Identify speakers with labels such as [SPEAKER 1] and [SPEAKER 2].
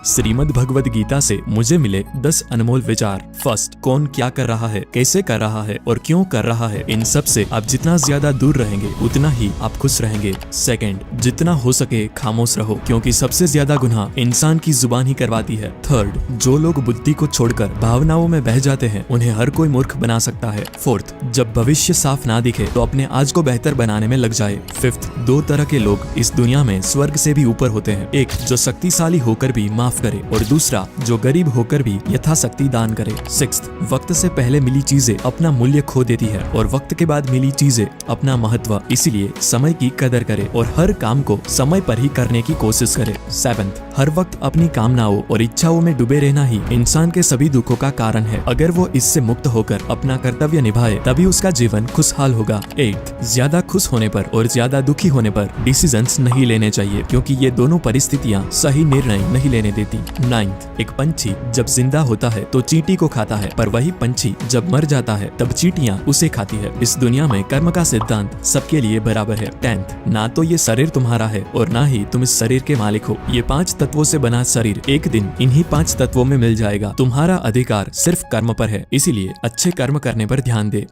[SPEAKER 1] श्रीमद् भगवद गीता से मुझे मिले 10 अनमोल विचार। फर्स्ट, कौन क्या कर रहा है, कैसे कर रहा है और क्यों कर रहा है, इन सब से आप जितना ज्यादा दूर रहेंगे उतना ही आप खुश रहेंगे। सेकंड, जितना हो सके खामोश रहो, क्योंकि सबसे ज्यादा गुनाह इंसान की जुबान ही करवाती है। थर्ड, जो लोग बुद्धि को छोड़कर भावनाओं में बह जाते हैं उन्हें हर कोई मूर्ख बना सकता है। फोर्थ, जब भविष्य साफ ना दिखे तो अपने आज को बेहतर बनाने में लग जाए। फिफ्थ, 2 तरह के लोग इस दुनिया में स्वर्ग से भी ऊपर होते हैं, एक जो शक्तिशाली होकर भी माफ करे और दूसरा जो गरीब होकर भी यथाशक्ति दान करे। सिक्स्थ, वक्त से पहले मिली चीजें अपना मूल्य खो देती है और वक्त के बाद मिली चीजें अपना महत्व, इसीलिए समय की कदर करे और हर काम को समय पर ही करने की कोशिश करे। सेवंथ, हर वक्त अपनी कामनाओं और इच्छाओं में डूबे रहना ही इंसान के सभी दुखों का कारण है। अगर वो इससे मुक्त होकर अपना कर्तव्य निभाए तभी उसका जीवन खुशहाल होगा। एट्थ, ज्यादा खुश होने पर और ज्यादा दुखी होने पर डिसीजंस नहीं लेने चाहिए, क्योंकि ये दोनों परिस्थितियाँ सही निर्णय नहीं लेने देती। नाइन्थ, एक पंछी जब जिंदा होता है तो चींटी को खाता है, पर वही पंछी जब मर जाता है तब चींटियां उसे खाती है। इस दुनिया में कर्म का सिद्धांत सबके लिए बराबर है। 10th, ना तो ये शरीर तुम्हारा है और ना ही तुम इस शरीर के मालिक हो। ये 5 तत्वों से बना शरीर एक दिन इन्हीं 5 तत्वों में मिल जाएगा। तुम्हारा अधिकार सिर्फ कर्म पर है, इसीलिए अच्छे कर्म करने पर ध्यान दे।